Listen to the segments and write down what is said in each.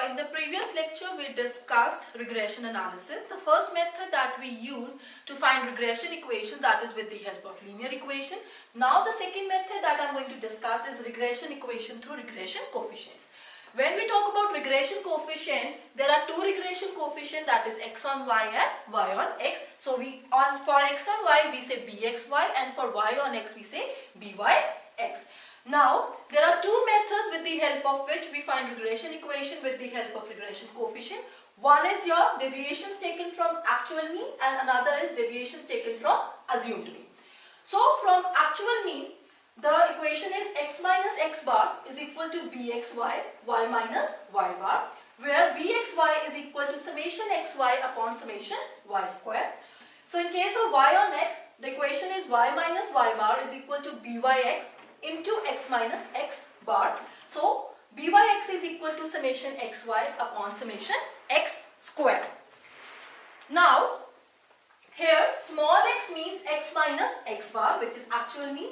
in the previous lecture we discussed regression analysis. The first method that we use to find regression equation, that is with the help of linear equation. Now the second method that I am going to discuss is regression equation through regression coefficients. When we talk about regression coefficients, there are two regression coefficients, that is x on y and y on x. So for x on y we say bxy, and for y on x we say byx. Now there are two methods with the help of which we find regression equation with the help of regression coefficient. One is your deviations taken from actual mean and another is deviations taken from assumed mean. So from actual mean, the equation is x minus x bar is equal to bxy, y minus y bar, where bxy is equal to summation xy upon summation y square. So in case of y on x, the equation is y minus y bar is equal to byx into x minus x bar. So byx is equal to summation xy upon summation x square. Now here small x means x minus x bar, which is actual mean.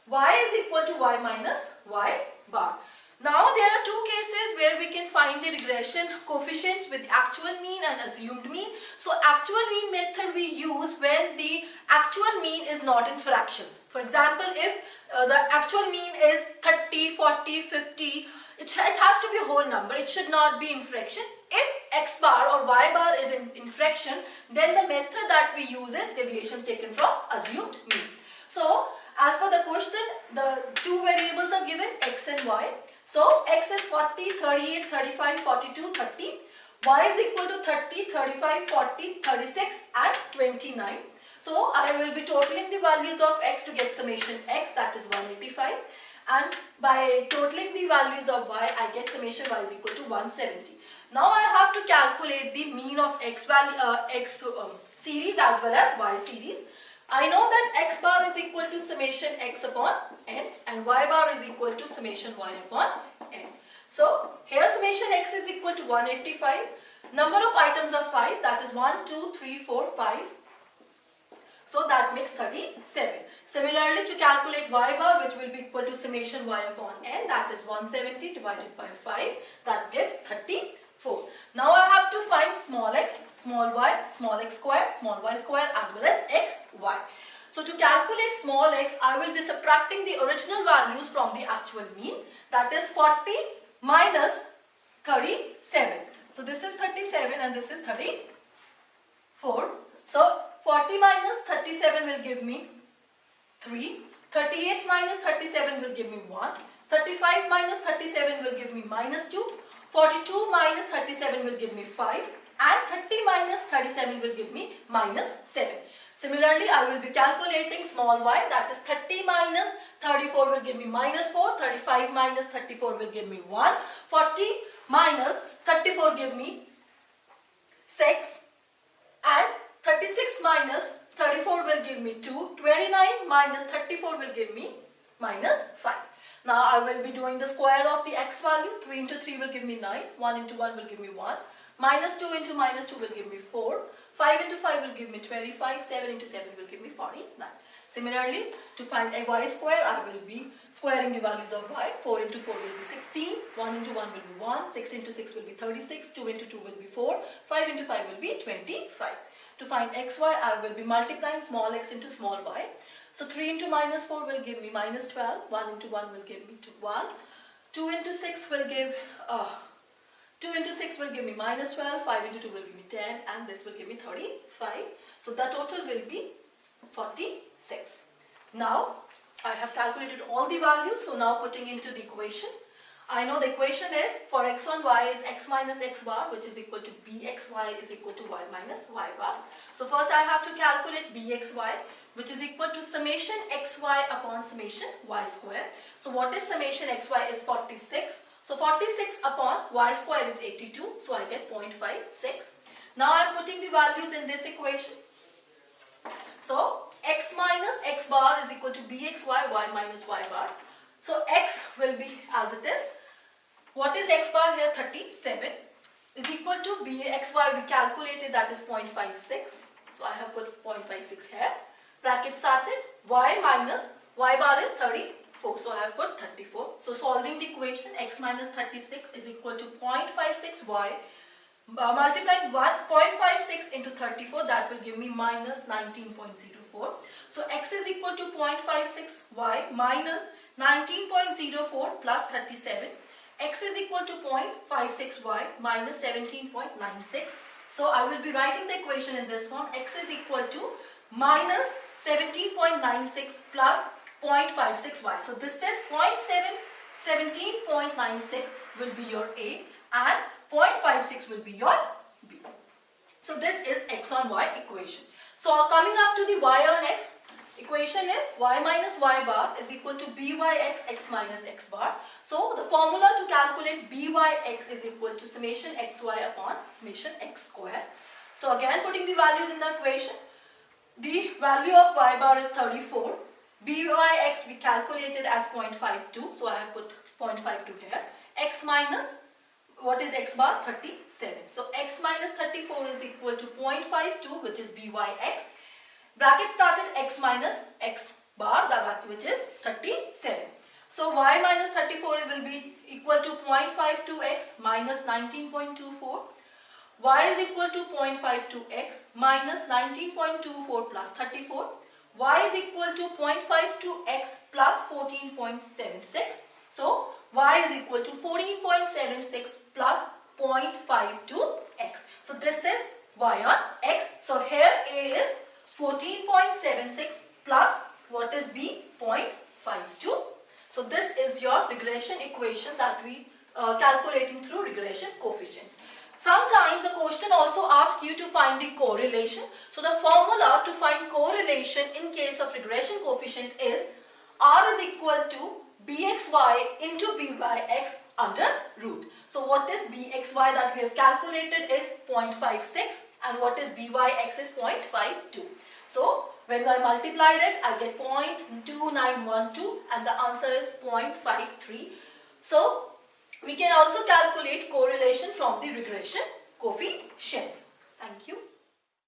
Y is equal to y minus y bar. Now there are two cases where we can find the regression coefficients with actual mean and assumed mean. So actual mean method we use when the actual mean is not in fractions. For example, if the actual mean is 30, 40, 50, it has to be a whole number. It should not be in fraction. If x bar or y bar is in fraction, then the method that we use is deviations taken from assumed mean. So as for the question, the two variables are given, x and y. So x is 40, 38, 35, 42, 30. Y is equal to 30, 35, 40, 36 and 29. So I will be totaling the values of x to get summation x, that is 185. And by totaling the values of y, I get summation y is equal to 170. Now I have to calculate the mean of x series as well as y series. I know that x bar is equal to summation x upon n and y bar is equal to summation y upon n. So here summation x is equal to 185. Number of items are 5, that is 1, 2, 3, 4, 5. So that makes 37. Similarly, to calculate y bar, which will be equal to summation y upon n, that is 170 divided by 5, that gives 34. Now I have to find small x, small x square, small y square as well as x, y. So to calculate small x, I will be subtracting the original values from the actual mean, that is 40 minus 37. So this is 37 and this is 34. So 40 minus 37 will give me 3. 38 minus 37 will give me 1. 35 minus 37 will give me minus 2. 42 minus 37 will give me 5. And 30 minus 37 will give me minus 7. Similarly, I will be calculating small y, that is 30 minus 34 will give me minus 4. 35 minus 34 will give me 1. 40 minus 34 give me 6. And 36 minus 34 will give me 2. 29 minus 34 will give me minus 5. Now I will be doing the square of the x value. 3 into 3 will give me 9. 1 into 1 will give me 1. Minus 2 into minus 2 will give me 4. 5 into 5 will give me 25. 7 into 7 will give me 49. Similarly, to find a y square, I will be squaring the values of y. 4 into 4 will be 16. 1 into 1 will be 1. 6 into 6 will be 36. 2 into 2 will be 4. 5 into 5 will be 25. To find xy, I will be multiplying small x into small y. So 3 into minus 4 will give me minus 12. 1 into 1 will give me 1. 2 into 6 will give 2 into 6 will give me minus 12. 5 into 2 will give me 10, and this will give me 35. So the total will be 46. Now I have calculated all the values. So now putting into the equation, I know the equation is for x on y is x minus x bar, which is equal to bxy is equal to y minus y bar. So first I have to calculate bxy, which is equal to summation xy upon summation y square. So what is summation xy is 46. So 46 upon y square is 82. So I get 0.56. Now I am putting the values in this equation. So x minus x bar is equal to bxy, y minus y bar. So x will be as it is. What is x bar here? 37 is equal to bxy. We calculated, that is 0.56. So I have put 0.56 here. Bracket started. Y minus y bar is 34. 4. So I have put 34. So solving the equation, x minus 36 is equal to 0.56y. Multiplying 0.56 into 34, that will give me minus 19.04. So x is equal to 0.56y minus 19.04 plus 37. X is equal to 0.56y minus 17.96. So I will be writing the equation in this form. X is equal to minus 17.96 plus 0.56y. So this is 17.96 will be your A and 0.56 will be your B. So this is x on y equation. So coming up to the y on x, equation is y minus y bar is equal to byx x minus x bar. So the formula to calculate byx is equal to summation xy upon summation x square. So again putting the values in the equation, the value of y bar is 34. Byx we calculated as 0.52. So I have put 0.52 here. X minus, what is x bar? 37. So x minus 34 is equal to 0.52, which is byx. Bracket started x minus x bar, that which is 37. So y minus 34 will be equal to 0.52x minus 19.24. Y is equal to 0.52x minus 19.24 plus 34. Y is equal to 0.52x plus 14.76. So y is equal to 14.76 plus 0.52x. So this is y on x. So here A is 14.76 plus what is B? 0.52. So this is your regression equation that we calculating through regression coefficients. Sometimes the question also asks you to find the correlation. So the formula to find correlation in case of regression coefficient is R is equal to bxy into byx under root. So what is bxy that we have calculated is 0.56 and what is byx is 0.52. So when I multiplied it, I get 0.2912 and the answer is 0.53. So we can also calculate correlation from the regression coefficients. Thank you.